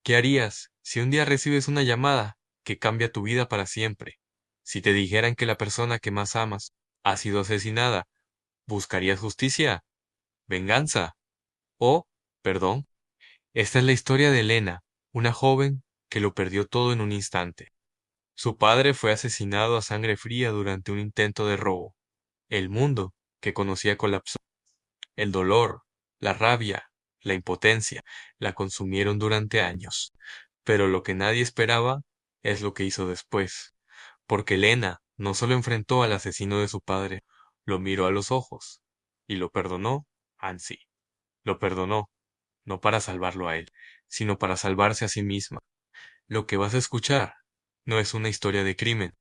¿Qué harías si un día recibes una llamada que cambia tu vida para siempre? Si te dijeran que la persona que más amas ha sido asesinada, ¿buscarías justicia, venganza o perdón? Esta es la historia de Elena, una joven que lo perdió todo en un instante. Su padre fue asesinado a sangre fría durante un intento de robo. El mundo que conocía colapsó. El dolor, la rabia, la impotencia la consumieron durante años. Pero lo que nadie esperaba es lo que hizo después. Porque Elena no solo enfrentó al asesino de su padre, lo miró a los ojos y lo perdonó, Ansi. Lo perdonó, no para salvarlo a él, sino para salvarse a sí misma. Lo que vas a escuchar no es una historia de crimen,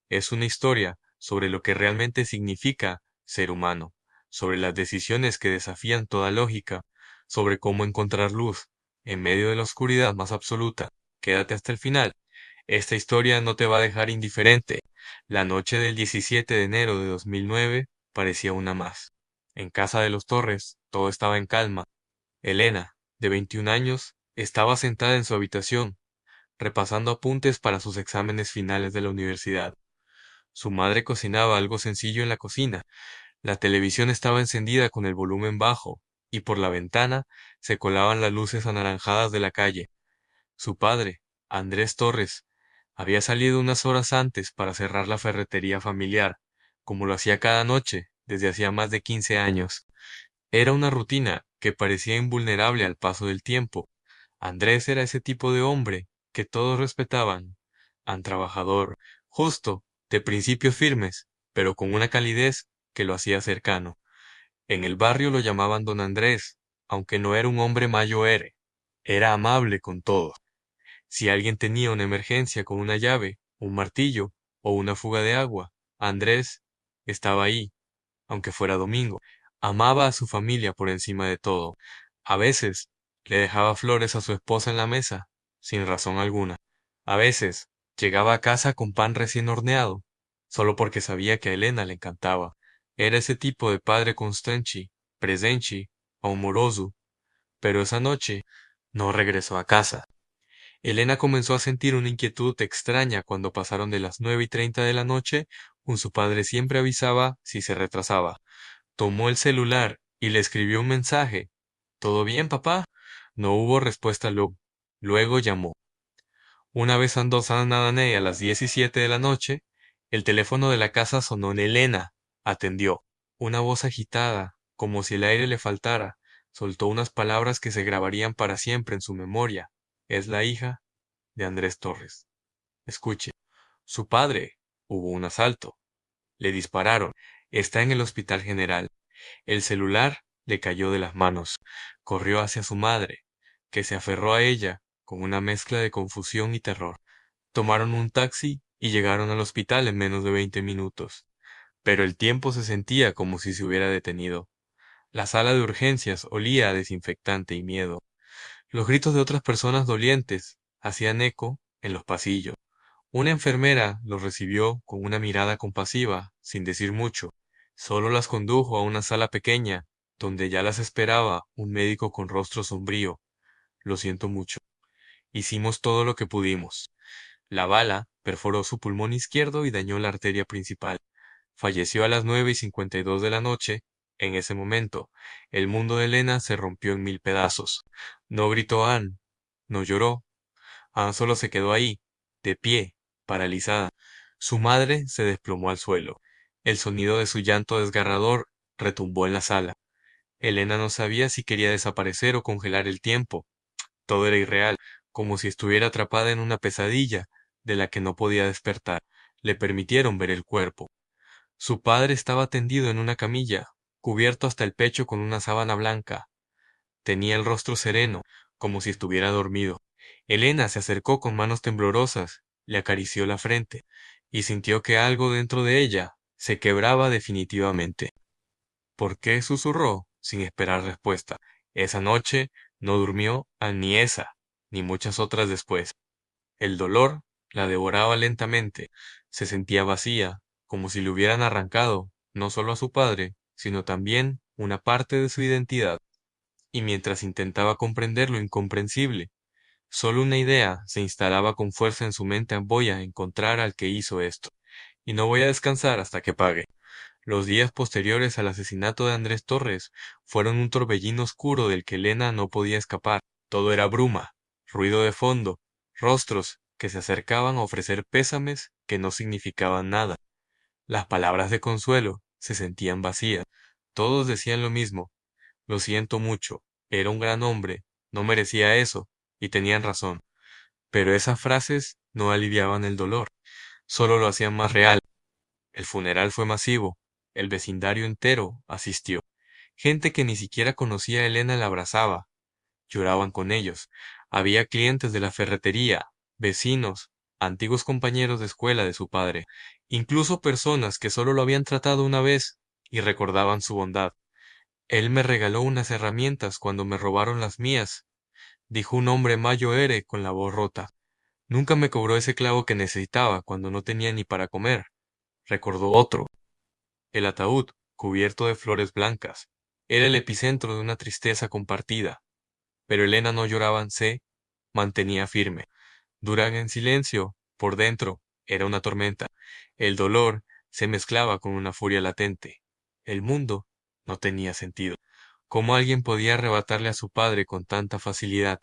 es una historia sobre lo que realmente significa ser humano, sobre las decisiones que desafían toda lógica, sobre cómo encontrar luz en medio de la oscuridad más absoluta. Quédate hasta el final. Esta historia no te va a dejar indiferente. La noche del 17 de enero de 2009 parecía una más. En casa de los Torres todo estaba en calma. Elena, de 21 años, estaba sentada en su habitación, repasando apuntes para sus exámenes finales de la universidad. Su madre cocinaba algo sencillo en la cocina. La televisión estaba encendida con el volumen bajo, y por la ventana se colaban las luces anaranjadas de la calle. Su padre, Andrés Torres, había salido unas horas antes para cerrar la ferretería familiar, como lo hacía cada noche desde hacía más de 15 años. Era una rutina que parecía invulnerable al paso del tiempo. Andrés era ese tipo de hombre que todos respetaban, tan trabajador, justo, de principios firmes, pero con una calidez que lo hacía cercano. En el barrio lo llamaban Don Andrés, aunque no era un hombre mayor, era amable con todos. Si alguien tenía una emergencia con una llave, un martillo o una fuga de agua, Andrés estaba ahí, aunque fuera domingo. Amaba a su familia por encima de todo. A veces le dejaba flores a su esposa en la mesa, sin razón alguna. A veces llegaba a casa con pan recién horneado, solo porque sabía que a Elena le encantaba. Era ese tipo de padre constanchi, presenti o amoroso, pero esa noche no regresó a casa. Elena comenzó a sentir una inquietud extraña cuando pasaron de las 9:30 de la noche, su padre siempre avisaba si se retrasaba. Tomó el celular y le escribió un mensaje. ¿Todo bien, papá? No hubo respuesta luego llamó. Una vez andó San Adonai a las 17 de la noche, el teléfono de la casa sonó en Elena. Atendió. Una voz agitada, como si el aire le faltara, soltó unas palabras que se grabarían para siempre en su memoria. Es la hija de Andrés Torres. Escuche. Su padre. Hubo un asalto. Le dispararon. Está en el hospital general. El celular le cayó de las manos. Corrió hacia su madre, que se aferró a ella con una mezcla de confusión y terror. Tomaron un taxi y llegaron al hospital en menos de 20 minutos. Pero el tiempo se sentía como si se hubiera detenido. La sala de urgencias olía a desinfectante y miedo. Los gritos de otras personas dolientes hacían eco en los pasillos. Una enfermera los recibió con una mirada compasiva, sin decir mucho. Solo las condujo a una sala pequeña, donde ya las esperaba un médico con rostro sombrío. Lo siento mucho. Hicimos todo lo que pudimos. La bala perforó su pulmón izquierdo y dañó la arteria principal. Falleció a las 9:52 de la noche. En ese momento, el mundo de Elena se rompió en mil pedazos. No gritó Anne, no lloró. Anne solo se quedó ahí, de pie, paralizada. Su madre se desplomó al suelo. El sonido de su llanto desgarrador retumbó en la sala. Elena no sabía si quería desaparecer o congelar el tiempo. Todo era irreal, como si estuviera atrapada en una pesadilla de la que no podía despertar. Le permitieron ver el cuerpo. Su padre estaba tendido en una camilla, cubierto hasta el pecho con una sábana blanca. Tenía el rostro sereno, como si estuviera dormido. Elena se acercó con manos temblorosas, le acarició la frente, y sintió que algo dentro de ella se quebraba definitivamente. ¿Por qué? Susurró, sin esperar respuesta. Esa noche no durmió ni esa, ni muchas otras después. El dolor la devoraba lentamente, se sentía vacía, como si le hubieran arrancado, no solo a su padre, sino también una parte de su identidad. Y mientras intentaba comprender lo incomprensible, Solo una idea se instalaba con fuerza en su mente: voy a encontrar al que hizo esto, y no voy a descansar hasta que pague. Los días posteriores al asesinato de Andrés Torres fueron un torbellino oscuro del que Elena no podía escapar. Todo era bruma, ruido de fondo, rostros que se acercaban a ofrecer pésames que no significaban nada. Las palabras de consuelo se sentían vacías. Todos decían lo mismo: lo siento mucho, era un gran hombre, no merecía eso, y tenían razón. Pero esas frases no aliviaban el dolor, solo lo hacían más real. El funeral fue masivo, el vecindario entero asistió. Gente que ni siquiera conocía a Elena la abrazaba, lloraban con ellos. Había clientes de la ferretería, vecinos, antiguos compañeros de escuela de su padre, incluso personas que solo lo habían tratado una vez y recordaban su bondad. Él me regaló unas herramientas cuando me robaron las mías, dijo un hombre mayo ere con la voz rota. Nunca me cobró ese clavo que necesitaba cuando no tenía ni para comer, recordó otro. El ataúd, cubierto de flores blancas, era el epicentro de una tristeza compartida, pero Elena no lloraba, se mantenía firme. Duraba en silencio, por dentro, era una tormenta. El dolor se mezclaba con una furia latente. El mundo no tenía sentido. ¿Cómo alguien podía arrebatarle a su padre con tanta facilidad?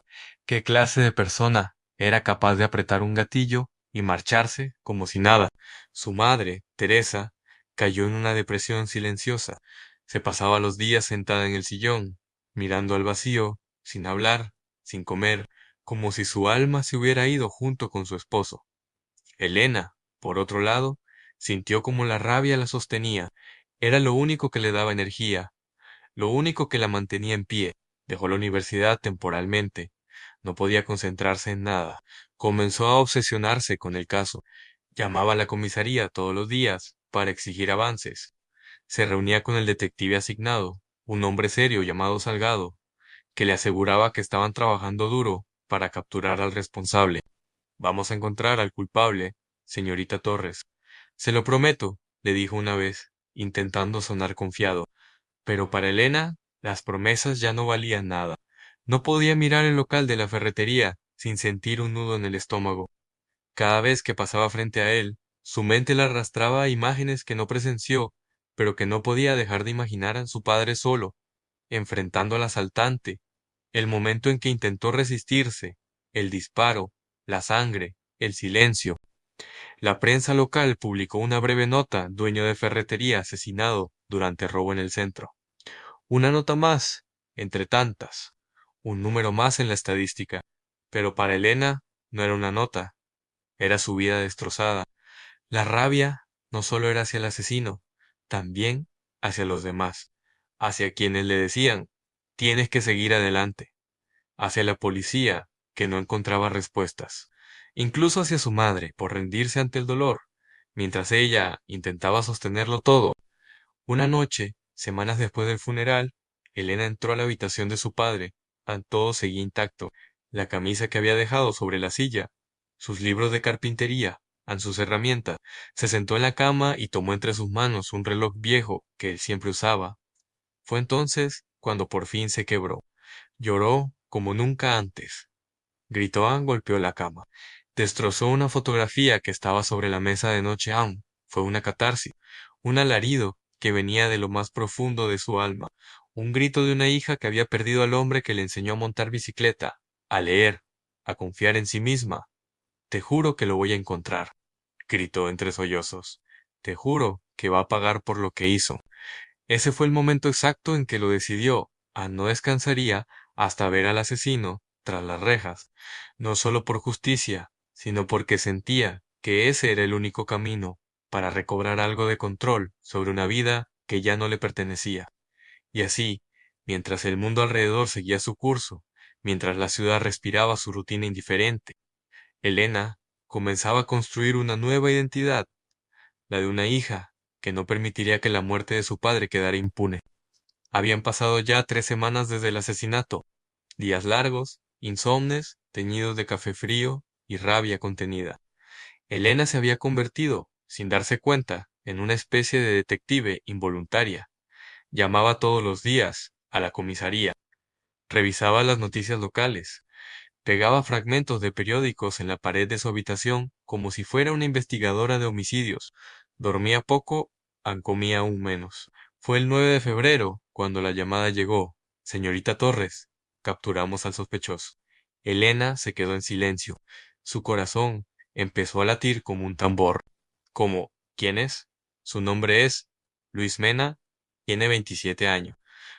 ¿Qué clase de persona era capaz de apretar un gatillo y marcharse como si nada? Su madre, Teresa, cayó en una depresión silenciosa. Se pasaba los días sentada en el sillón, mirando al vacío, sin hablar, sin comer, como si su alma se hubiera ido junto con su esposo. Elena, por otro lado, sintió como la rabia la sostenía. Era lo único que le daba energía, lo único que la mantenía en pie. Dejó la universidad temporalmente. No podía concentrarse en nada. Comenzó a obsesionarse con el caso. Llamaba a la comisaría todos los días para exigir avances. Se reunía con el detective asignado, un hombre serio llamado Salgado, que le aseguraba que estaban trabajando duro para capturar al responsable. Vamos a encontrar al culpable, señorita Torres. Se lo prometo, le dijo una vez, intentando sonar confiado. Pero para Elena, las promesas ya no valían nada. No podía mirar el local de la ferretería sin sentir un nudo en el estómago. Cada vez que pasaba frente a él, su mente la arrastraba a imágenes que no presenció, pero que no podía dejar de imaginar a su padre solo, enfrentando al asaltante, el momento en que intentó resistirse, el disparo, la sangre, el silencio. La prensa local publicó una breve nota: dueño de ferretería asesinado durante robo en el centro. Una nota más, entre tantas, un número más en la estadística. Pero para Elena no era una nota, era su vida destrozada. La rabia no solo era hacia el asesino, también hacia los demás, hacia quienes le decían: tienes que seguir adelante, hacia la policía, que no encontraba respuestas, incluso hacia su madre, por rendirse ante el dolor, mientras ella intentaba sostenerlo todo. Una noche, semanas después del funeral, Elena entró a la habitación de su padre. Todo seguía intacto: la camisa que había dejado sobre la silla, sus libros de carpintería, sus herramientas. Se sentó en la cama y tomó entre sus manos un reloj viejo que él siempre usaba. Fue entonces cuando por fin se quebró. Lloró como nunca antes. Gritó, golpeó la cama. Destrozó una fotografía que estaba sobre la mesa de noche. Fue una catarsis, un alarido que venía de lo más profundo de su alma, un grito de una hija que había perdido al hombre que le enseñó a montar bicicleta, a leer, a confiar en sí misma. Te juro que lo voy a encontrar, gritó entre sollozos. Te juro que va a pagar por lo que hizo. Ese fue el momento exacto en que lo decidió. No descansaría hasta ver al asesino tras las rejas, no solo por justicia, sino porque sentía que ese era el único camino para recobrar algo de control sobre una vida que ya no le pertenecía. Y así, mientras el mundo alrededor seguía su curso, mientras la ciudad respiraba su rutina indiferente, Elena comenzaba a construir una nueva identidad, la de una hija que no permitiría que la muerte de su padre quedara impune. Habían pasado ya 3 semanas desde el asesinato, días largos, insomnes, teñidos de café frío y rabia contenida. Elena se había convertido, sin darse cuenta, en una especie de detective involuntaria. Llamaba todos los días a la comisaría, revisaba las noticias locales, Pegaba fragmentos de periódicos en la pared de su habitación como si fuera una investigadora de homicidios. Dormía poco, comía aún menos. Fue el 9 de febrero cuando la llamada llegó. Señorita Torres, capturamos al sospechoso. Elena se quedó en silencio. Su corazón empezó a latir como un tambor. Como, ¿quién es? Su nombre es Luis Mena, tiene 27 años.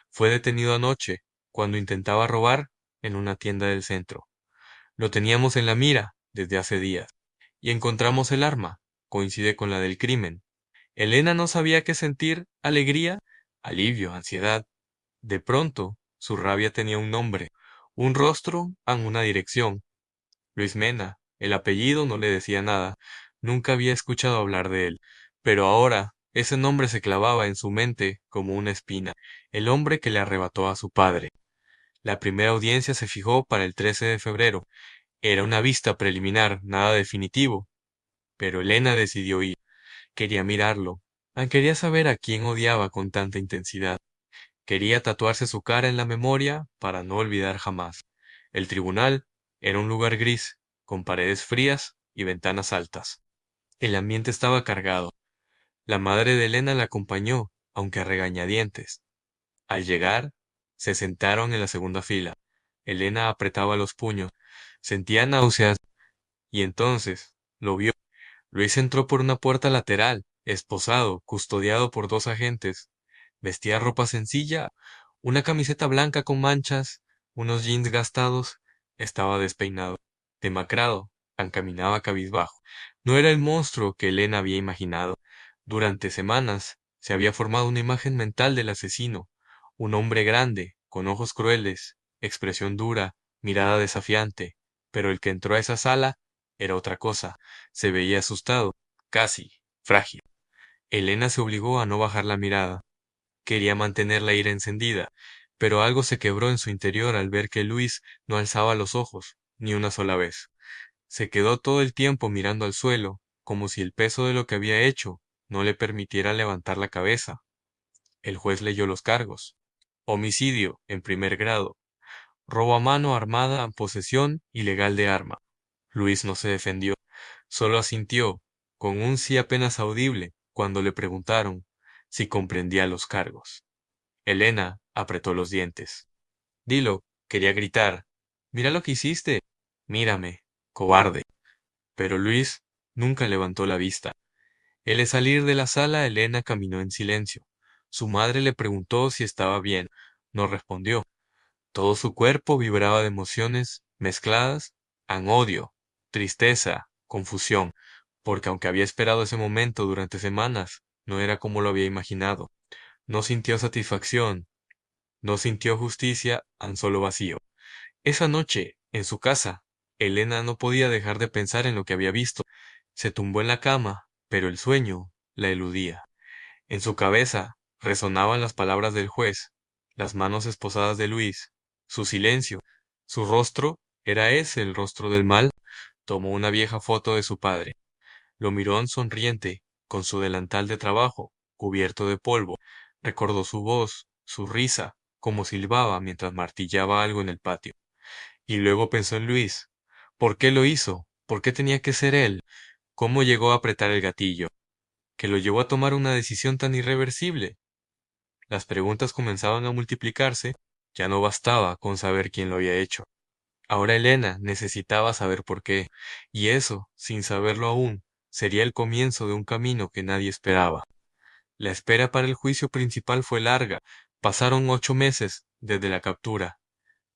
Fue detenido anoche cuando intentaba robar en una tienda del centro. Lo teníamos en la mira desde hace días. Y encontramos el arma. Coincide con la del crimen. Elena no sabía qué sentir: alegría, alivio, ansiedad. De pronto, su rabia tenía un nombre, un rostro, una dirección. Luis Mena. El apellido no le decía nada. Nunca había escuchado hablar de él. Pero ahora, ese nombre se clavaba en su mente como una espina. El hombre que le arrebató a su padre. La primera audiencia se fijó para el 13 de febrero. Era una vista preliminar, nada definitivo. Pero Elena decidió ir. Quería mirarlo. Quería saber a quién odiaba con tanta intensidad. Quería tatuarse su cara en la memoria para no olvidar jamás. El tribunal era un lugar gris, con paredes frías y ventanas altas. El ambiente estaba cargado. La madre de Elena la acompañó, aunque a regañadientes. Al llegar, se sentaron en la segunda fila. Elena apretaba los puños. Sentía náuseas y entonces lo vio. Luis entró por una puerta lateral, esposado, custodiado por dos agentes. Vestía ropa sencilla, una camiseta blanca con manchas, unos jeans gastados. Estaba despeinado, demacrado, caminaba cabizbajo. No era el monstruo que Elena había imaginado. Durante semanas se había formado una imagen mental del asesino, un hombre grande, con ojos crueles, expresión dura, mirada desafiante. Pero el que entró a esa sala era otra cosa. Se veía asustado, casi frágil. Elena se obligó a no bajar la mirada. Quería mantener la ira encendida, pero algo se quebró en su interior al ver que Luis no alzaba los ojos, ni una sola vez. Se quedó todo el tiempo mirando al suelo, como si el peso de lo que había hecho no le permitiera levantar la cabeza. El juez leyó los cargos. Homicidio en primer grado, robo a mano armada, posesión ilegal de arma. Luis no se defendió, solo asintió, con un sí apenas audible, cuando le preguntaron si comprendía los cargos. Elena apretó los dientes. Dilo, quería gritar. Mira lo que hiciste. Mírame, cobarde. Pero Luis nunca levantó la vista. Al salir de la sala, Elena caminó en silencio. Su madre le preguntó si estaba bien. No respondió. Todo su cuerpo vibraba de emociones mezcladas, odio, tristeza, confusión, porque aunque había esperado ese momento durante semanas, no era como lo había imaginado. No sintió satisfacción, no sintió justicia, solo vacío. Esa noche, en su casa, Elena no podía dejar de pensar en lo que había visto. Se tumbó en la cama, pero el sueño la eludía. En su cabeza resonaban las palabras del juez, las manos esposadas de Luis, su silencio. Su rostro era ese el rostro del mal. Tomó una vieja foto de su padre. Lo miró sonriente, con su delantal de trabajo, cubierto de polvo. Recordó su voz, su risa, como silbaba mientras martillaba algo en el patio. Y luego pensó en Luis. ¿Por qué lo hizo? ¿Por qué tenía que ser él? ¿Cómo llegó a apretar el gatillo? ¿Que lo llevó a tomar una decisión tan irreversible? Las preguntas comenzaban a multiplicarse. Ya no bastaba con saber quién lo había hecho. Ahora Elena necesitaba saber por qué, y eso, sin saberlo aún, sería el comienzo de un camino que nadie esperaba. La espera para el juicio principal fue larga. Pasaron 8 meses desde la captura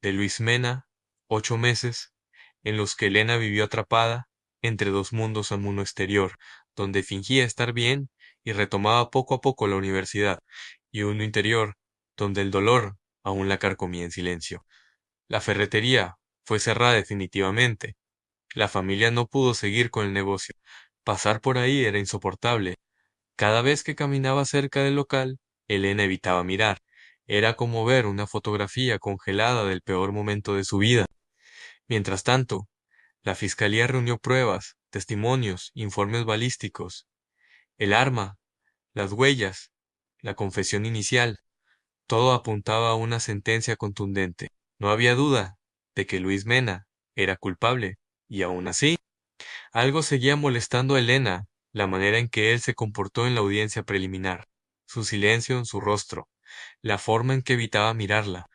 de Luis Mena, 8 meses en los que Elena vivió atrapada entre dos mundos: al mundo exterior, donde fingía estar bien y retomaba poco a poco la universidad, y uno interior, donde el dolor aún la carcomía en silencio. La ferretería fue cerrada definitivamente. La familia no pudo seguir con el negocio. Pasar por ahí era insoportable. Cada vez que caminaba cerca del local, Elena evitaba mirar. Era como ver una fotografía congelada del peor momento de su vida. Mientras tanto, la fiscalía reunió pruebas, testimonios, informes balísticos, el arma, las huellas, la confesión inicial. Todo apuntaba a una sentencia contundente. No había duda de que Luis Mena era culpable, y aún así, algo seguía molestando a Elena, la manera en que él se comportó en la audiencia preliminar, su silencio en su rostro, la forma en que evitaba mirarla,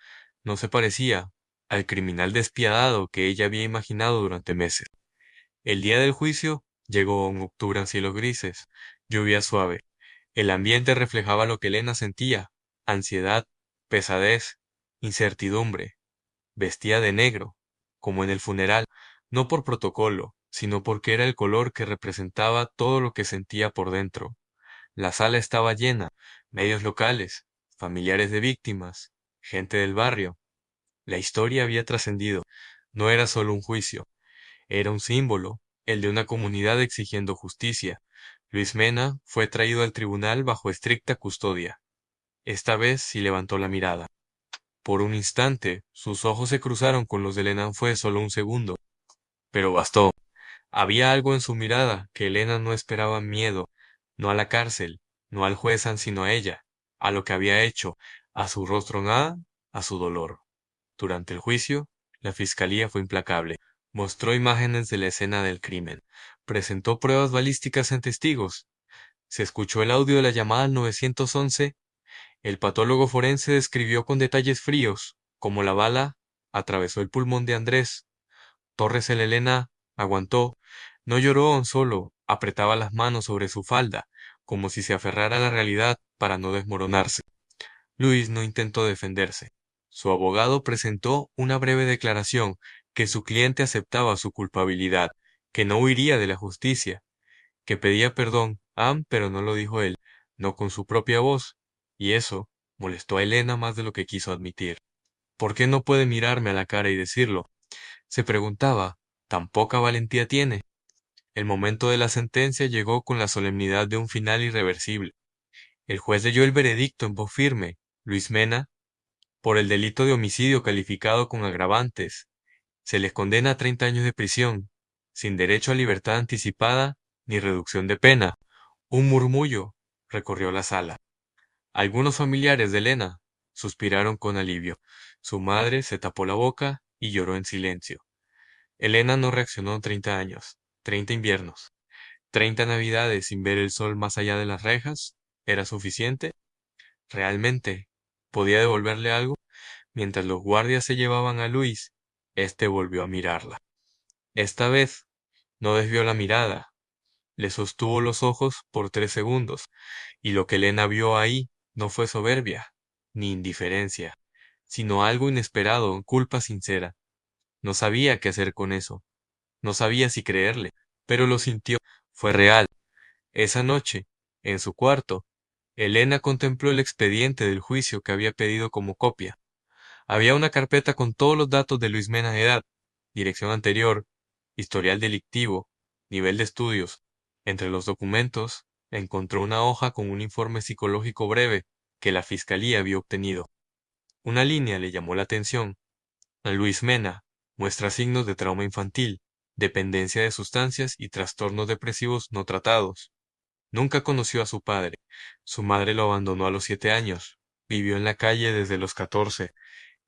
no se parecía al criminal despiadado que ella había imaginado durante meses. El día del juicio llegó un octubre en cielos grises, lluvia suave. El ambiente reflejaba lo que Elena sentía: ansiedad, pesadez, incertidumbre. Vestía de negro, como en el funeral, no por protocolo, sino porque era el color que representaba todo lo que sentía por dentro. La sala estaba llena, medios locales, familiares de víctimas, gente del barrio. La historia había trascendido. No era solo un juicio, era un símbolo, el de una comunidad exigiendo justicia. Luis Mena fue traído al tribunal bajo estricta custodia. Esta vez sí levantó la mirada. Por un instante, sus ojos se cruzaron con los de Elena. Fue solo un segundo, pero bastó. Había algo en su mirada que Elena no esperaba: miedo, no a la cárcel, no al juez, sino a ella, a lo que había hecho, a su rostro, nada, a su dolor. Durante el juicio, la fiscalía fue implacable. Mostró imágenes de la escena del crimen. Presentó pruebas balísticas en testigos. Se escuchó el audio de la llamada al 911. El patólogo forense describió con detalles fríos cómo la bala atravesó el pulmón de Andrés. Torres. El Elena aguantó. No lloró, solo apretaba las manos sobre su falda, como si se aferrara a la realidad para no desmoronarse. Luis no intentó defenderse. Su abogado presentó una breve declaración: que su cliente aceptaba su culpabilidad, que no huiría de la justicia, que pedía perdón, pero no lo dijo él, no con su propia voz, y eso molestó a Elena más de lo que quiso admitir. ¿Por qué no puede mirarme a la cara y decirlo?, se preguntaba. ¿Tan poca valentía tiene? El momento de la sentencia llegó con la solemnidad de un final irreversible. El juez leyó el veredicto en voz firme: Luis Mena, por el delito de homicidio calificado con agravantes, se les condena a 30 años de prisión, sin derecho a libertad anticipada ni reducción de pena. Un murmullo recorrió la sala. Algunos familiares de Elena suspiraron con alivio. Su madre se tapó la boca y lloró en silencio. Elena no reaccionó en 30 años, 30 inviernos, 30 navidades sin ver el sol más allá de las rejas. ¿Era suficiente? ¿Realmente podía devolverle algo? Mientras los guardias se llevaban a Luis, éste volvió a mirarla. Esta vez no desvió la mirada, le sostuvo los ojos por 3 segundos, y lo que Elena vio ahí no fue soberbia, ni indiferencia, sino algo inesperado: culpa sincera. No sabía qué hacer con eso, no sabía si creerle, pero lo sintió. Fue real. Esa noche, en su cuarto, Elena contempló el expediente del juicio que había pedido como copia. Había una carpeta con todos los datos de Luis Mena: edad, dirección anterior, historial delictivo, nivel de estudios. Entre los documentos, encontró una hoja con un informe psicológico breve que la fiscalía había obtenido. Una línea le llamó la atención: Luis Mena muestra signos de trauma infantil, dependencia de sustancias y trastornos depresivos no tratados. Nunca conoció a su padre. Su madre lo abandonó a los 7 años. Vivió en la calle desde los 14.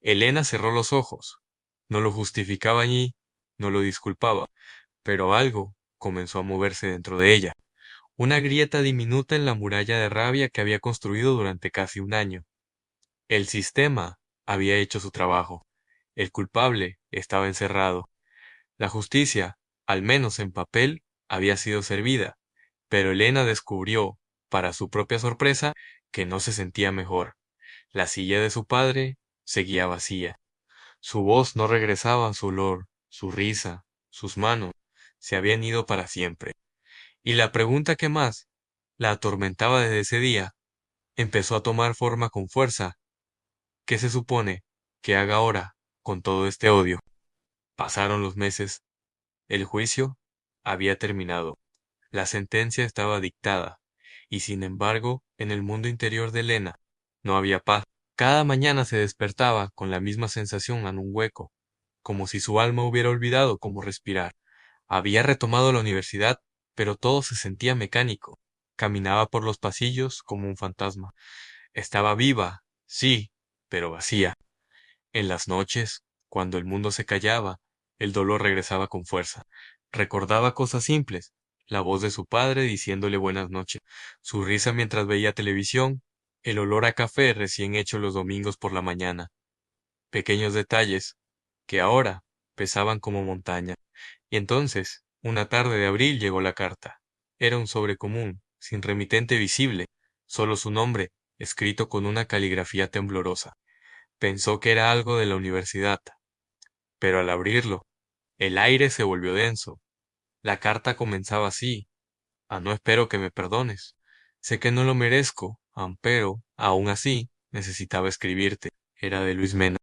Elena cerró los ojos. No lo justificaba allí, no lo disculpaba, pero algo comenzó a moverse dentro de ella. Una grieta diminuta en la muralla de rabia que había construido durante casi un año. El sistema había hecho su trabajo. El culpable estaba encerrado. La justicia, al menos en papel, había sido servida, pero Elena descubrió, para su propia sorpresa, que no se sentía mejor. La silla de su padre seguía vacía. Su voz no regresaba, su olor, su risa, sus manos se habían ido para siempre. Y la pregunta que más la atormentaba desde ese día empezó a tomar forma con fuerza: ¿qué se supone que haga ahora con todo este odio? Pasaron los meses. El juicio había terminado. La sentencia estaba dictada. Y sin embargo, en el mundo interior de Elena no había paz. Cada mañana se despertaba con la misma sensación en un hueco, como si su alma hubiera olvidado cómo respirar. Había retomado la universidad, pero todo se sentía mecánico. Caminaba por los pasillos como un fantasma. Estaba viva, sí, pero vacía. En las noches, cuando el mundo se callaba, El dolor regresaba con fuerza. Recordaba cosas simples, la voz de su padre diciéndole buenas noches, su risa mientras veía televisión, el olor a café recién hecho los domingos por la mañana. Pequeños detalles que ahora pesaban como montaña. Y entonces, una tarde de abril llegó la carta. Era un sobre común, sin remitente visible, solo su nombre, escrito con una caligrafía temblorosa. Pensó que era algo de la universidad, pero al abrirlo, el aire se volvió denso. La carta comenzaba así: no espero que me perdones. Sé que no lo merezco, pero, aún así, necesitaba escribirte. Era de Luis Mena.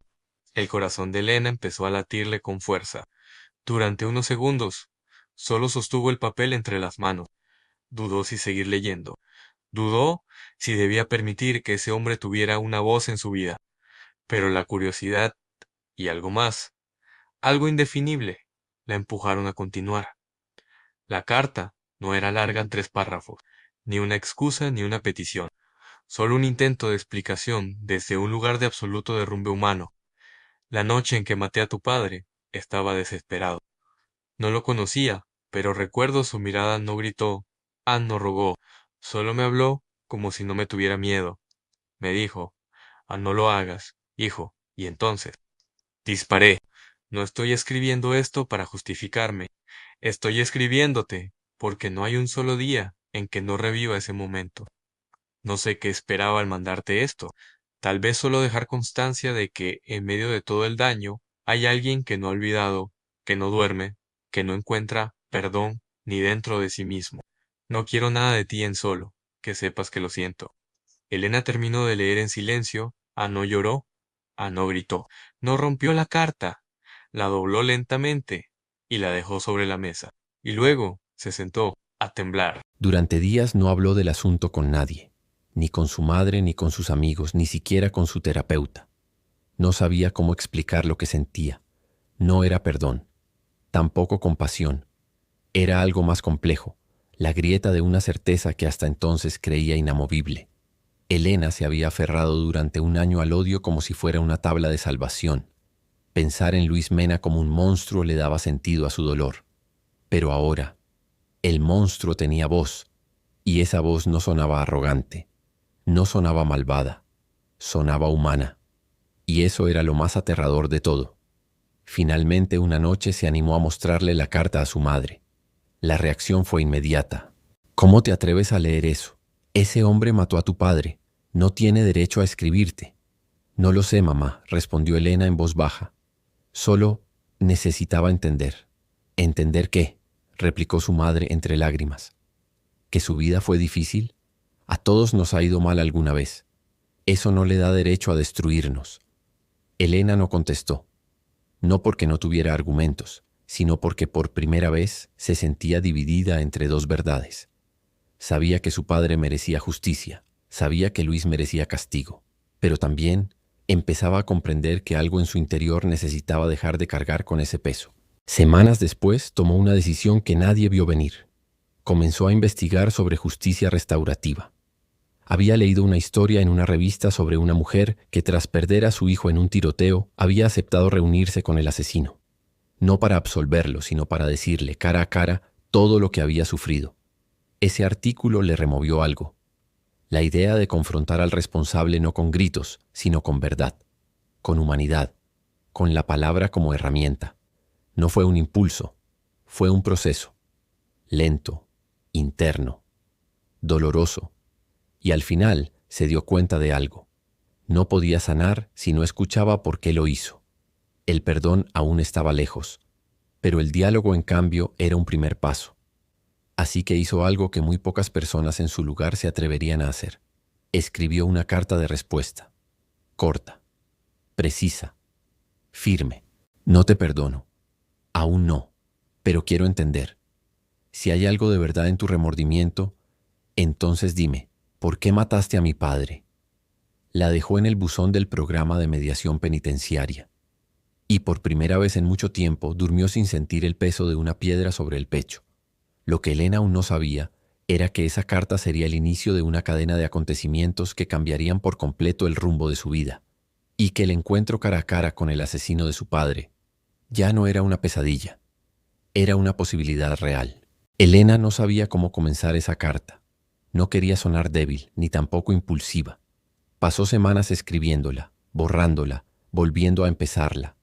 El corazón de Elena empezó a latirle con fuerza. Durante unos segundos, solo sostuvo el papel entre las manos. Dudó si seguir leyendo. Dudó si debía permitir que ese hombre tuviera una voz en su vida. Pero la curiosidad y algo más, algo indefinible, la empujaron a continuar. La carta no era larga en 3 párrafos, ni una excusa ni una petición, solo un intento de explicación desde un lugar de absoluto derrumbe humano. La noche en que maté a tu padre, estaba desesperado. No lo conocía, pero recuerdo su mirada. No gritó, no rogó, solo me habló como si no me tuviera miedo. Me dijo: no lo hagas, hijo. Y entonces disparé. No estoy escribiendo esto para justificarme. Estoy escribiéndote porque no hay un solo día en que no reviva ese momento. No sé qué esperaba al mandarte esto. Tal vez solo dejar constancia de que, en medio de todo el daño, hay alguien que no ha olvidado, que no duerme, que no encuentra perdón ni dentro de sí mismo. No quiero nada de ti en solo, que sepas que lo siento. Elena terminó de leer en silencio. No lloró, no gritó, no rompió la carta, la dobló lentamente y la dejó sobre la mesa. Y luego se sentó a temblar. Durante días no habló del asunto con nadie, ni con su madre, ni con sus amigos, ni siquiera con su terapeuta. No sabía cómo explicar lo que sentía. No era perdón, tampoco compasión. Era algo más complejo, la grieta de una certeza que hasta entonces creía inamovible. Elena se había aferrado durante un año al odio como si fuera una tabla de salvación. Pensar en Luis Mena como un monstruo le daba sentido a su dolor. Pero ahora, el monstruo tenía voz, y esa voz no sonaba arrogante, no sonaba malvada, sonaba humana. Y eso era lo más aterrador de todo. Finalmente una noche se animó a mostrarle la carta a su madre. La reacción fue inmediata. ¿Cómo te atreves a leer eso? Ese hombre mató a tu padre. No tiene derecho a escribirte. No lo sé, mamá, respondió Elena en voz baja. Solo necesitaba entender. ¿Entender qué?, replicó su madre entre lágrimas. ¿Que su vida fue difícil? A todos nos ha ido mal alguna vez. Eso no le da derecho a destruirnos. Elena no contestó, no porque no tuviera argumentos, sino porque por primera vez se sentía dividida entre dos verdades. Sabía que su padre merecía justicia, sabía que Luis merecía castigo, pero también empezaba a comprender que algo en su interior necesitaba dejar de cargar con ese peso. Semanas después tomó una decisión que nadie vio venir. Comenzó a investigar sobre justicia restaurativa. Había leído una historia en una revista sobre una mujer que, tras perder a su hijo en un tiroteo, había aceptado reunirse con el asesino. No para absolverlo, sino para decirle cara a cara todo lo que había sufrido. Ese artículo le removió algo. La idea de confrontar al responsable no con gritos, sino con verdad, con humanidad, con la palabra como herramienta. No fue un impulso, fue un proceso. Lento, interno, doloroso. Y al final se dio cuenta de algo. No podía sanar si no escuchaba por qué lo hizo. El perdón aún estaba lejos, pero el diálogo, en cambio, era un primer paso. Así que hizo algo que muy pocas personas en su lugar se atreverían a hacer. Escribió una carta de respuesta. Corta, precisa, firme. No te perdono. Aún no, pero quiero entender. Si hay algo de verdad en tu remordimiento, entonces dime, ¿por qué mataste a mi padre? La dejó en el buzón del programa de mediación penitenciaria. Y por primera vez en mucho tiempo durmió sin sentir el peso de una piedra sobre el pecho. Lo que Elena aún no sabía era que esa carta sería el inicio de una cadena de acontecimientos que cambiarían por completo el rumbo de su vida, y que el encuentro cara a cara con el asesino de su padre Ya no era una pesadilla, era una posibilidad real. Elena no sabía cómo comenzar esa carta. No quería sonar débil, ni tampoco impulsiva. Pasó semanas escribiéndola, borrándola, volviendo a empezarla.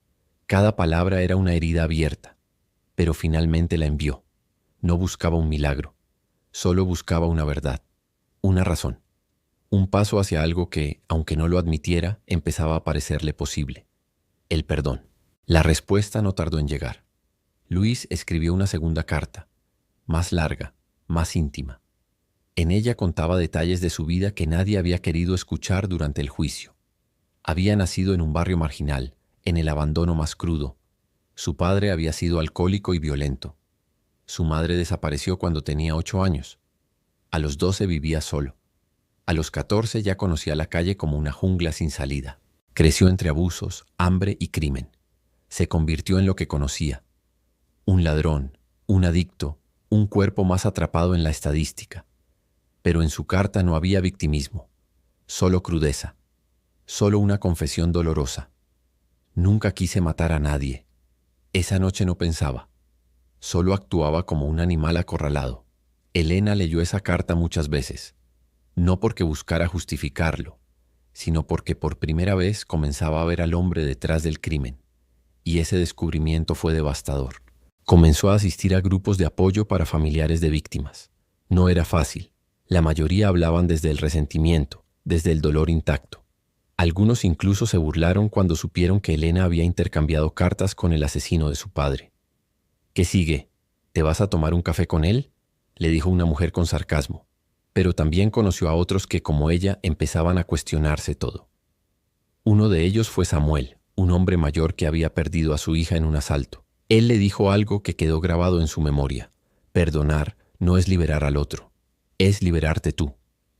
Cada palabra era una herida abierta, pero finalmente la envió. No buscaba un milagro, solo buscaba una verdad, una razón, un paso hacia algo que, aunque no lo admitiera, empezaba a parecerle posible: el perdón. La respuesta no tardó en llegar. Luis escribió una segunda carta, más larga, más íntima. En ella contaba detalles de su vida que nadie había querido escuchar durante el juicio. Había nacido en un barrio marginal, en el abandono más crudo. Su padre había sido alcohólico y violento. Su madre desapareció cuando tenía 8 años. A los 12 vivía solo. A los 14 ya conocía la calle como una jungla sin salida. Creció entre abusos, hambre y crimen. Se convirtió en lo que conocía: un ladrón, un adicto, un cuerpo más atrapado en la estadística. Pero en su carta no había victimismo, solo crudeza, solo una confesión dolorosa. Nunca quise matar a nadie. Esa noche no pensaba, solo actuaba como un animal acorralado. Elena leyó esa carta muchas veces, no porque buscara justificarlo, sino porque por primera vez comenzaba a ver al hombre detrás del crimen. Y ese descubrimiento fue devastador. Comenzó a asistir a grupos de apoyo para familiares de víctimas. No era fácil. La mayoría hablaban desde el resentimiento, desde el dolor intacto. Algunos incluso se burlaron cuando supieron que Elena había intercambiado cartas con el asesino de su padre. ¿Qué sigue? ¿Te vas a tomar un café con él?, le dijo una mujer con sarcasmo. Pero también conoció a otros que, como ella, empezaban a cuestionarse todo. Uno de ellos fue Samuel, un hombre mayor que había perdido a su hija en un asalto. Él le dijo algo que quedó grabado en su memoria: perdonar no es liberar al otro, es liberarte tú.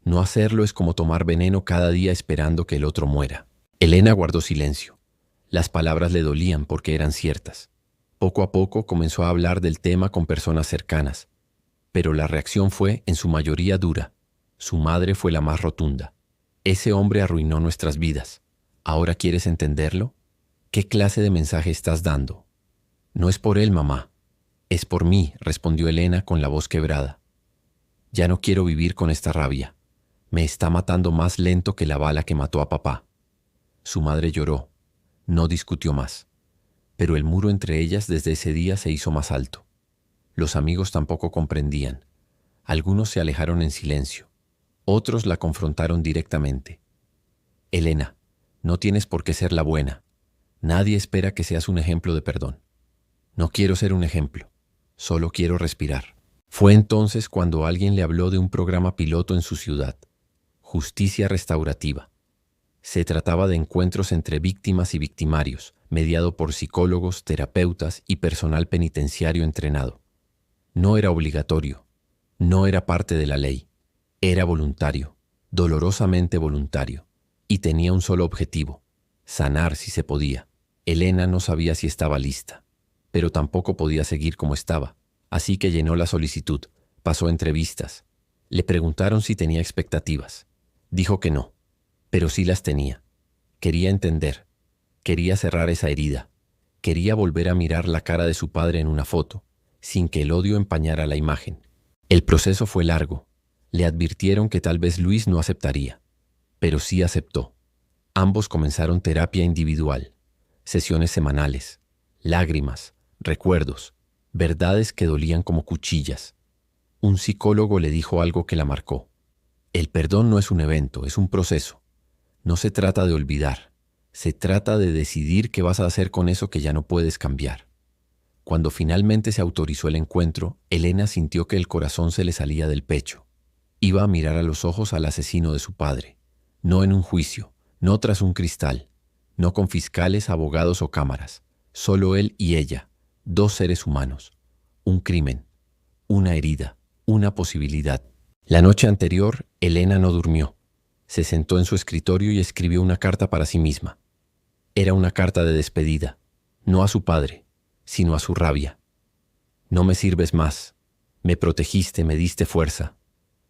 No hacerlo es como tomar veneno cada día esperando que el otro muera. Elena guardó silencio. Las palabras le dolían porque eran ciertas. Poco a poco comenzó a hablar del tema con personas cercanas, pero la reacción fue en su mayoría dura. Su madre fue la más rotunda: ese hombre arruinó nuestras vidas. ¿Ahora quieres entenderlo? ¿Qué clase de mensaje estás dando? No es por él, mamá. Es por mí, respondió Elena con la voz quebrada. Ya no quiero vivir con esta rabia. Me está matando más lento que la bala que mató a papá. Su madre lloró. No discutió más. Pero el muro entre ellas desde ese día se hizo más alto. Los amigos tampoco comprendían. Algunos se alejaron en silencio. Otros la confrontaron directamente. Elena, no tienes por qué ser la buena. Nadie espera que seas un ejemplo de perdón. No quiero ser un ejemplo. Solo quiero respirar. Fue entonces cuando alguien le habló de un programa piloto en su ciudad: Justicia Restaurativa. Se trataba de encuentros entre víctimas y victimarios, mediado por psicólogos, terapeutas y personal penitenciario entrenado. No era obligatorio, no era parte de la ley, era voluntario, dolorosamente voluntario, y tenía un solo objetivo: sanar si se podía. Elena no sabía si estaba lista, pero tampoco podía seguir como estaba, así que llenó la solicitud, pasó entrevistas. Le preguntaron si tenía expectativas. Dijo que no, pero sí las tenía. Quería entender, quería cerrar esa herida, quería volver a mirar la cara de su padre en una foto, sin que el odio empañara la imagen. El proceso fue largo. Le advirtieron que tal vez Luis no aceptaría, pero sí aceptó. Ambos comenzaron terapia individual, sesiones semanales, lágrimas, recuerdos, verdades que dolían como cuchillas. Un psicólogo le dijo algo que la marcó: el perdón no es un evento, es un proceso. No se trata de olvidar, se trata de decidir qué vas a hacer con eso que ya no puedes cambiar. Cuando finalmente se autorizó el encuentro, Elena sintió que el corazón se le salía del pecho. Iba a mirar a los ojos al asesino de su padre, no en un juicio, no tras un cristal, no con fiscales, abogados o cámaras, solo él y ella, dos seres humanos, un crimen, una herida, una posibilidad. La noche anterior, Elena no durmió. Se sentó en su escritorio y escribió una carta para sí misma. Era una carta de despedida, no a su padre, sino a su rabia. No me sirves más. Me protegiste, me diste fuerza,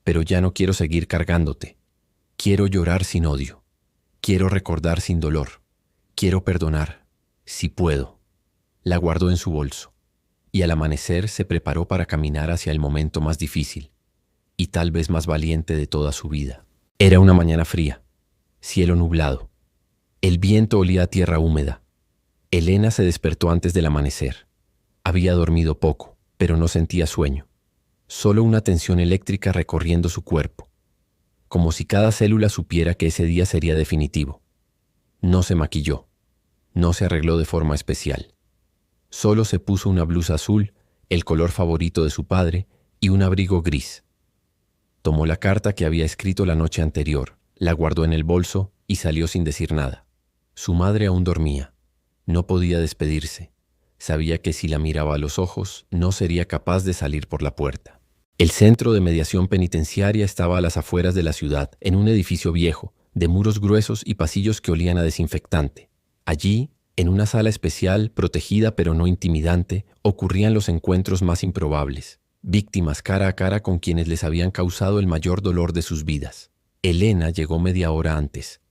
pero ya no quiero seguir cargándote. Quiero llorar sin odio. Quiero recordar sin dolor. Quiero perdonar, si puedo. La guardó en su bolso, y al amanecer se preparó para caminar hacia el momento más difícil, y tal vez más valiente de toda su vida. Era una mañana fría, cielo nublado. El viento olía a tierra húmeda. Elena se despertó antes del amanecer. Había dormido poco, pero no sentía sueño. Solo una tensión eléctrica recorriendo su cuerpo, como si cada célula supiera que ese día sería definitivo. No se maquilló, no se arregló de forma especial. Solo se puso una blusa azul, el color favorito de su padre, y un abrigo gris. Tomó la carta que había escrito la noche anterior, la guardó en el bolso y salió sin decir nada. Su madre aún dormía. No podía despedirse. Sabía que si la miraba a los ojos, no sería capaz de salir por la puerta. El centro de mediación penitenciaria estaba a las afueras de la ciudad, en un edificio viejo, de muros gruesos y pasillos que olían a desinfectante. Allí, en una sala especial, protegida pero no intimidante, ocurrían los encuentros más improbables, víctimas cara a cara con quienes les habían causado el mayor dolor de sus vidas. Elena llegó media hora antes.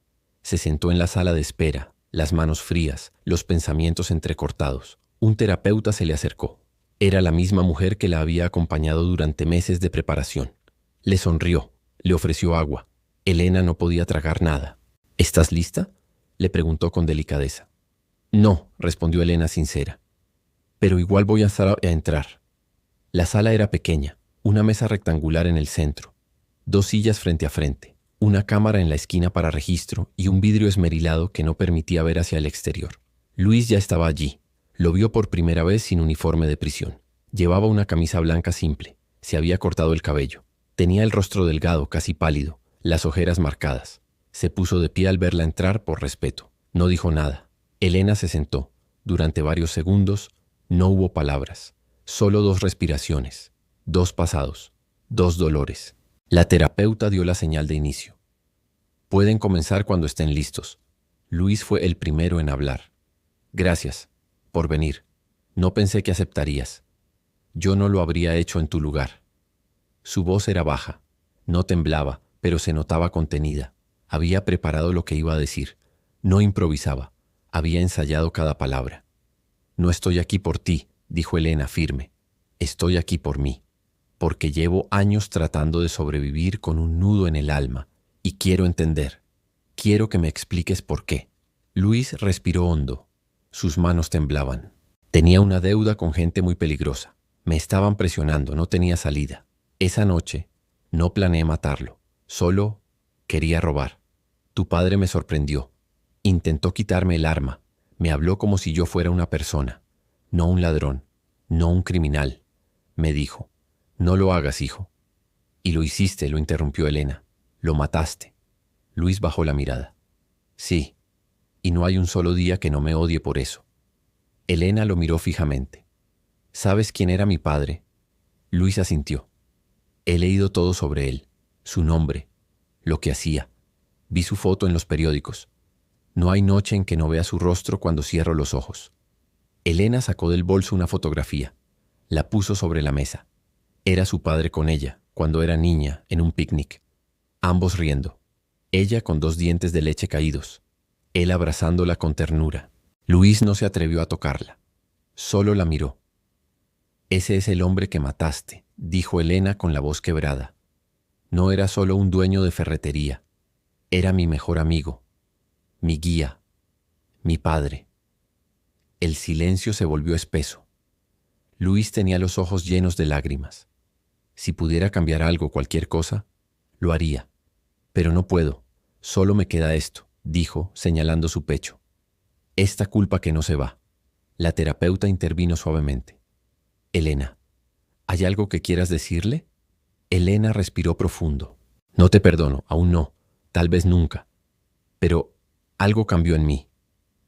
Se sentó en la sala de espera, las manos frías, los pensamientos entrecortados. Un terapeuta se le acercó. Era la misma mujer que la había acompañado durante meses de preparación. Le sonrió, le ofreció agua. Elena no podía tragar nada. ¿Estás lista?, le preguntó con delicadeza. No, respondió Elena sincera. Pero igual voy a entrar. La sala era pequeña, una mesa rectangular en el centro, 2 sillas frente a frente, una cámara en la esquina para registro y un vidrio esmerilado que no permitía ver hacia el exterior. Luis ya estaba allí. Lo vio por primera vez sin uniforme de prisión. Llevaba una camisa blanca simple. Se había cortado el cabello. Tenía el rostro delgado, casi pálido, las ojeras marcadas. Se puso de pie al verla entrar por respeto. No dijo nada. Elena se sentó. Durante varios segundos no hubo palabras. Solo 2 respiraciones, 2 pasados, 2 dolores. La terapeuta dio la señal de inicio. Pueden comenzar cuando estén listos. Luis fue el primero en hablar. Gracias por venir. No pensé que aceptarías. Yo no lo habría hecho en tu lugar. Su voz era baja. No temblaba, pero se notaba contenida. Había preparado lo que iba a decir. No improvisaba. Había ensayado cada palabra. No estoy aquí por ti, dijo Elena firme. Estoy aquí por mí. Porque llevo años tratando de sobrevivir con un nudo en el alma. Y quiero entender. Quiero que me expliques por qué. Luis respiró hondo. Sus manos temblaban. Tenía una deuda con gente muy peligrosa. Me estaban presionando, no tenía salida. Esa noche no planeé matarlo. Solo quería robar. Tu padre me sorprendió. Intentó quitarme el arma. Me habló como si yo fuera una persona. No un ladrón. No un criminal. Me dijo, no lo hagas, hijo. Y lo hiciste, lo interrumpió Elena. Lo mataste. Luis bajó la mirada. Sí. Y no hay un solo día que no me odie por eso. Elena lo miró fijamente. ¿Sabes quién era mi padre? Luis asintió. He leído todo sobre él, su nombre, lo que hacía. Vi su foto en los periódicos. No hay noche en que no vea su rostro cuando cierro los ojos. Elena sacó del bolso una fotografía. La puso sobre la mesa. Era su padre con ella, cuando era niña, en un picnic. Ambos riendo. Ella con 2 dientes de leche caídos. Él abrazándola con ternura. Luis no se atrevió a tocarla. Solo la miró. Ese es el hombre que mataste, dijo Elena con la voz quebrada. No era solo un dueño de ferretería. Era mi mejor amigo, mi guía, mi padre. El silencio se volvió espeso. Luis tenía los ojos llenos de lágrimas. Si pudiera cambiar algo, cualquier cosa, lo haría. Pero no puedo. Solo me queda esto, dijo, señalando su pecho. Esta culpa que no se va. La terapeuta intervino suavemente. Elena, ¿hay algo que quieras decirle? Elena respiró profundo. No te perdono, aún no, tal vez nunca. Pero algo cambió en mí.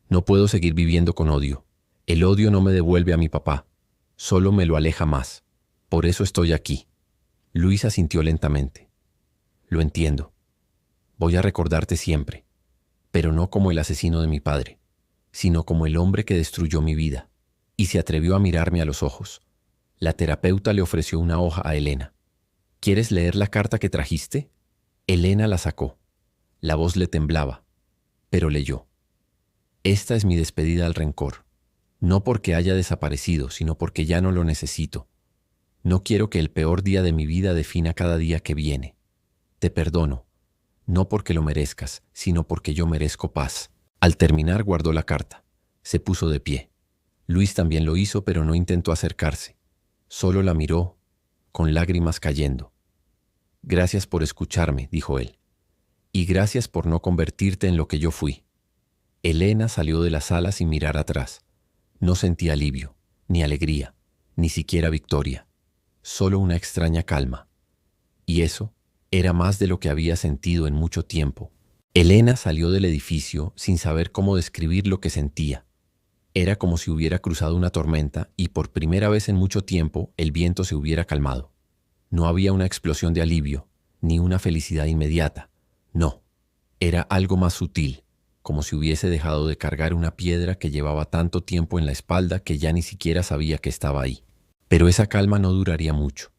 No puedo seguir viviendo con odio. El odio no me devuelve a mi papá, solo me lo aleja más. Por eso estoy aquí. Luis asintió lentamente. Lo entiendo. Voy a recordarte siempre, pero no como el asesino de mi padre, sino como el hombre que destruyó mi vida. Y se atrevió a mirarme a los ojos. La terapeuta le ofreció una hoja a Elena. ¿Quieres leer la carta que trajiste? Elena la sacó. La voz le temblaba, pero leyó. Esta es mi despedida al rencor. No porque haya desaparecido, sino porque ya no lo necesito. No quiero que el peor día de mi vida defina cada día que viene. Te perdono, no porque lo merezcas, sino porque yo merezco paz. Al terminar guardó la carta. Se puso de pie. Luis también lo hizo, pero no intentó acercarse. Solo la miró, con lágrimas cayendo. Gracias por escucharme, dijo él. Y gracias por no convertirte en lo que yo fui. Elena salió de la sala sin mirar atrás. No sentía alivio, ni alegría, ni siquiera victoria. Solo una extraña calma. Y eso era más de lo que había sentido en mucho tiempo. Elena salió del edificio sin saber cómo describir lo que sentía. Era como si hubiera cruzado una tormenta y por primera vez en mucho tiempo el viento se hubiera calmado. No había una explosión de alivio, ni una felicidad inmediata. No, era algo más sutil, como si hubiese dejado de cargar una piedra que llevaba tanto tiempo en la espalda que ya ni siquiera sabía que estaba ahí. Pero esa calma no duraría mucho.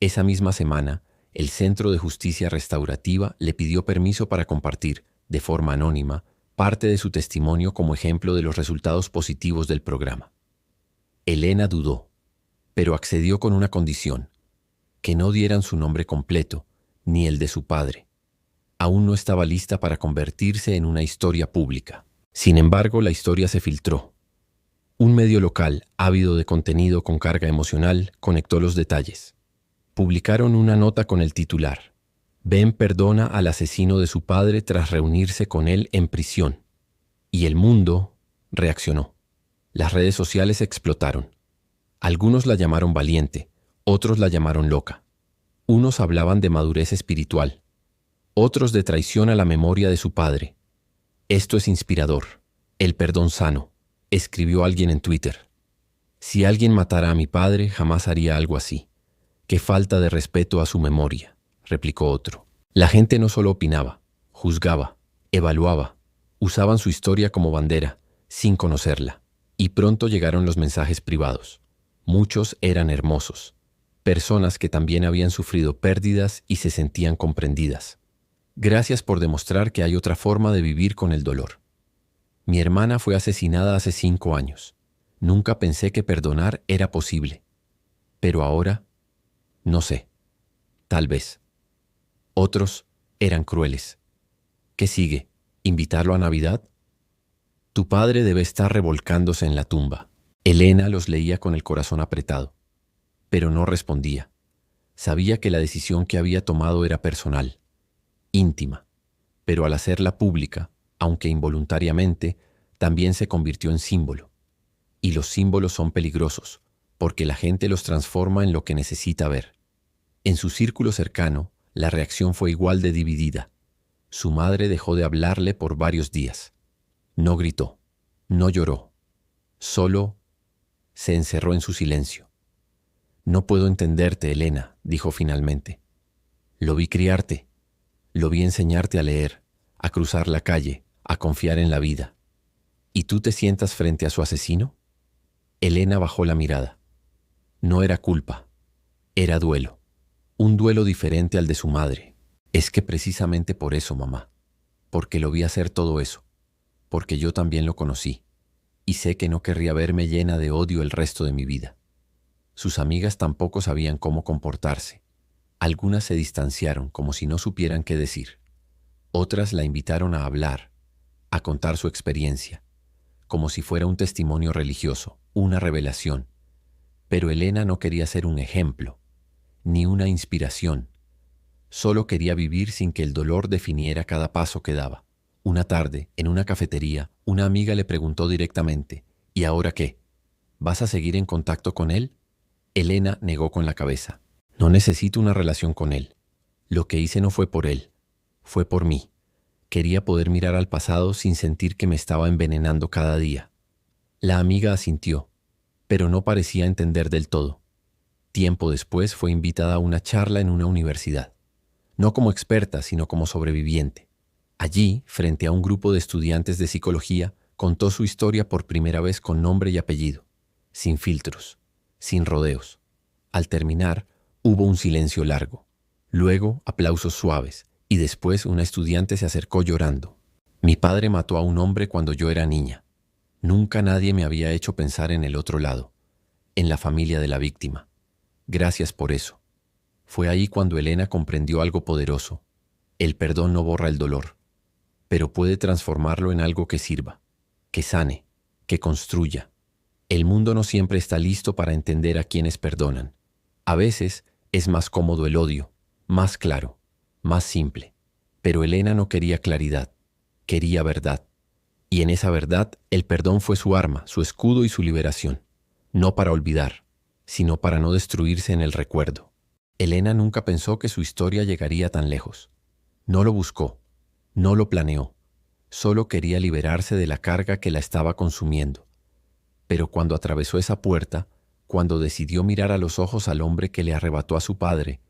Esa misma semana, el Centro de Justicia Restaurativa le pidió permiso para compartir, de forma anónima, parte de su testimonio como ejemplo de los resultados positivos del programa. Elena dudó, pero accedió con una condición: que no dieran su nombre completo, ni el de su padre. Aún no estaba lista para convertirse en una historia pública. Sin embargo, la historia se filtró. Un medio local, ávido de contenido con carga emocional, conectó los detalles. Publicaron una nota con el titular: Ben perdona al asesino de su padre tras reunirse con él en prisión. Y el mundo reaccionó. Las redes sociales explotaron. Algunos la llamaron valiente, otros la llamaron loca. Unos hablaban de madurez espiritual, otros de traición a la memoria de su padre. Esto es inspirador. El perdón sano, escribió alguien en Twitter. Si alguien matara a mi padre, jamás haría algo así. Qué falta de respeto a su memoria, replicó otro. La gente no solo opinaba, juzgaba, evaluaba, usaban su historia como bandera, sin conocerla. Y pronto llegaron los mensajes privados. Muchos eran hermosos, personas que también habían sufrido pérdidas y se sentían comprendidas. Gracias por demostrar que hay otra forma de vivir con el dolor. Mi hermana fue asesinada hace 5 años. Nunca pensé que perdonar era posible. Pero ahora, no sé. Tal vez. Otros eran crueles. ¿Qué sigue? ¿Invitarlo a Navidad? Tu padre debe estar revolcándose en la tumba. Elena los leía con el corazón apretado, pero no respondía. Sabía que la decisión que había tomado era personal, íntima, pero al hacerla pública, aunque involuntariamente, también se convirtió en símbolo. Y los símbolos son peligrosos, porque la gente los transforma en lo que necesita ver. En su círculo cercano, la reacción fue igual de dividida. Su madre dejó de hablarle por varios días. No gritó, no lloró, solo se encerró en su silencio. No puedo entenderte, Elena, dijo finalmente. Lo vi criarte, lo vi enseñarte a leer, a cruzar la calle, a confiar en la vida. ¿Y tú te sientas frente a su asesino? Elena bajó la mirada. No era culpa, era duelo. Un duelo diferente al de su madre. Es que precisamente por eso, mamá. Porque lo vi hacer todo eso. Porque yo también lo conocí. Y sé que no querría verme llena de odio el resto de mi vida. Sus amigas tampoco sabían cómo comportarse. Algunas se distanciaron como si no supieran qué decir. Otras la invitaron a hablar, a contar su experiencia, como si fuera un testimonio religioso, una revelación. Pero Elena no quería ser un ejemplo, ni una inspiración. Solo quería vivir sin que el dolor definiera cada paso que daba. Una tarde, en una cafetería, una amiga le preguntó directamente: ¿y ahora qué? ¿Vas a seguir en contacto con él? Elena negó con la cabeza. No necesito una relación con él. Lo que hice no fue por él, fue por mí. Quería poder mirar al pasado sin sentir que me estaba envenenando cada día. La amiga asintió, pero no parecía entender del todo. Tiempo después fue invitada a una charla en una universidad. No como experta, sino como sobreviviente. Allí, frente a un grupo de estudiantes de psicología, contó su historia por primera vez con nombre y apellido, sin filtros, sin rodeos. Al terminar, hubo un silencio largo. Luego, aplausos suaves, y después una estudiante se acercó llorando. Mi padre mató a un hombre cuando yo era niña. Nunca nadie me había hecho pensar en el otro lado, en la familia de la víctima. Gracias por eso. Fue ahí cuando Elena comprendió algo poderoso. El perdón no borra el dolor, pero puede transformarlo en algo que sirva, que sane, que construya. El mundo no siempre está listo para entender a quienes perdonan. A veces es más cómodo el odio, más claro, más simple. Pero Elena no quería claridad, quería verdad. Y en esa verdad el perdón fue su arma, su escudo y su liberación. No para olvidar, sino para no destruirse en el recuerdo. Elena nunca pensó que su historia llegaría tan lejos. No lo buscó, no lo planeó. Solo quería liberarse de la carga que la estaba consumiendo. Pero cuando atravesó esa puerta, cuando decidió mirar a los ojos al hombre que le arrebató a su padre,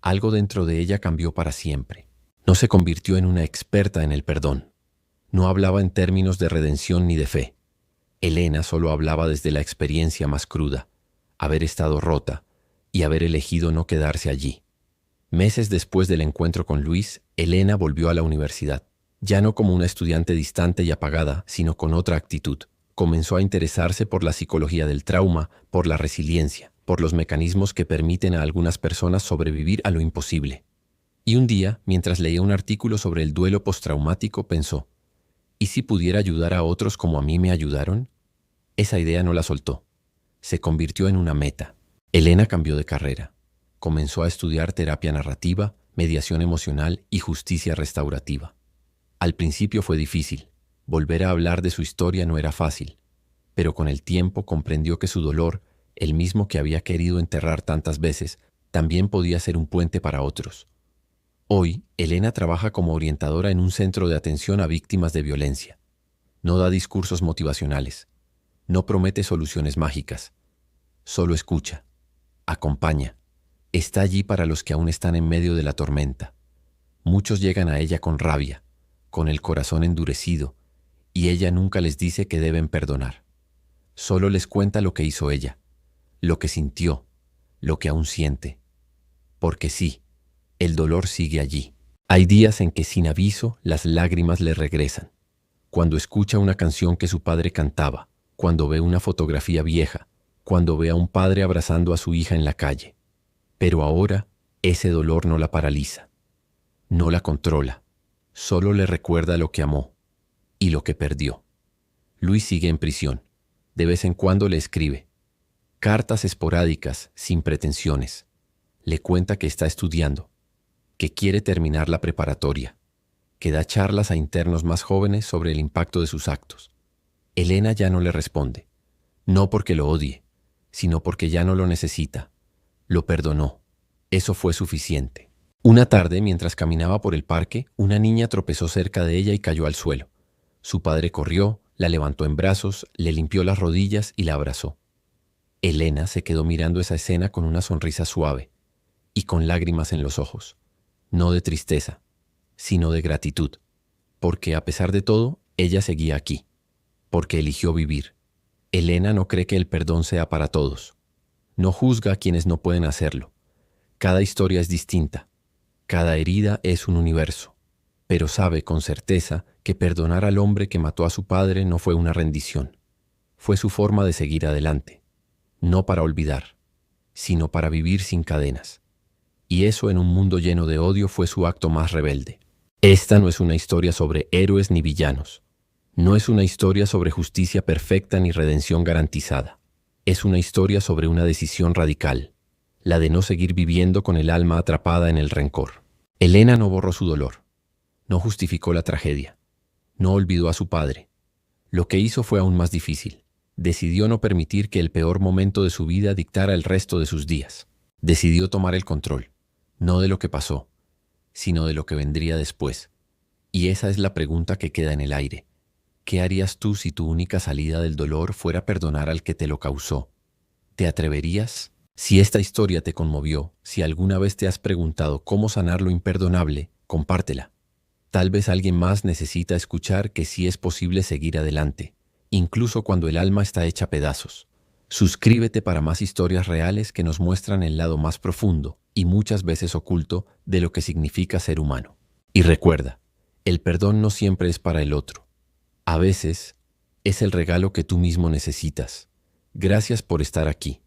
algo dentro de ella cambió para siempre. No se convirtió en una experta en el perdón. No hablaba en términos de redención ni de fe. Elena solo hablaba desde la experiencia más cruda, haber estado rota y haber elegido no quedarse allí. Meses después del encuentro con Luis, Elena volvió a la universidad, ya no como una estudiante distante y apagada, sino con otra actitud. Comenzó a interesarse por la psicología del trauma, por la resiliencia, por los mecanismos que permiten a algunas personas sobrevivir a lo imposible. Y un día, mientras leía un artículo sobre el duelo postraumático, pensó, ¿y si pudiera ayudar a otros como a mí me ayudaron? Esa idea no la soltó. Se convirtió en una meta. Elena cambió de carrera. Comenzó a estudiar terapia narrativa, mediación emocional y justicia restaurativa. Al principio fue difícil. Volver a hablar de su historia no era fácil, pero con el tiempo comprendió que su dolor, el mismo que había querido enterrar tantas veces, también podía ser un puente para otros. Hoy, Elena trabaja como orientadora en un centro de atención a víctimas de violencia. No da discursos motivacionales. No promete soluciones mágicas. Solo escucha. Acompaña. Está allí para los que aún están en medio de la tormenta. Muchos llegan a ella con rabia, con el corazón endurecido, y ella nunca les dice que deben perdonar. Solo les cuenta lo que hizo ella, lo que sintió, lo que aún siente. Porque sí, el dolor sigue allí. Hay días en que sin aviso las lágrimas le regresan. Cuando escucha una canción que su padre cantaba, cuando ve una fotografía vieja, cuando ve a un padre abrazando a su hija en la calle. Pero ahora ese dolor no la paraliza, no la controla, solo le recuerda lo que amó y lo que perdió. Luis sigue en prisión. De vez en cuando le escribe. Cartas esporádicas, sin pretensiones. Le cuenta que está estudiando, que quiere terminar la preparatoria, que da charlas a internos más jóvenes sobre el impacto de sus actos. Elena ya no le responde, no porque lo odie, sino porque ya no lo necesita. Lo perdonó. Eso fue suficiente. Una tarde, mientras caminaba por el parque, una niña tropezó cerca de ella y cayó al suelo. Su padre corrió, la levantó en brazos, le limpió las rodillas y la abrazó. Elena se quedó mirando esa escena con una sonrisa suave y con lágrimas en los ojos, no de tristeza, sino de gratitud, porque a pesar de todo, ella seguía aquí, porque eligió vivir. Elena no cree que el perdón sea para todos. No juzga a quienes no pueden hacerlo. Cada historia es distinta, cada herida es un universo, pero sabe con certeza que perdonar al hombre que mató a su padre no fue una rendición. Fue su forma de seguir adelante, no para olvidar, sino para vivir sin cadenas. Y eso en un mundo lleno de odio fue su acto más rebelde. Esta no es una historia sobre héroes ni villanos. No es una historia sobre justicia perfecta ni redención garantizada. Es una historia sobre una decisión radical, la de no seguir viviendo con el alma atrapada en el rencor. Elena no borró su dolor, no justificó la tragedia, no olvidó a su padre. Lo que hizo fue aún más difícil. Decidió no permitir que el peor momento de su vida dictara el resto de sus días. Decidió tomar el control, no de lo que pasó, sino de lo que vendría después. Y esa es la pregunta que queda en el aire. ¿Qué harías tú si tu única salida del dolor fuera perdonar al que te lo causó? ¿Te atreverías? Si esta historia te conmovió, si alguna vez te has preguntado cómo sanar lo imperdonable, compártela. Tal vez alguien más necesita escuchar que sí es posible seguir adelante, incluso cuando el alma está hecha pedazos. Suscríbete para más historias reales que nos muestran el lado más profundo y muchas veces oculto de lo que significa ser humano. Y recuerda, el perdón no siempre es para el otro. A veces Es el regalo que tú mismo necesitas. Gracias por estar aquí.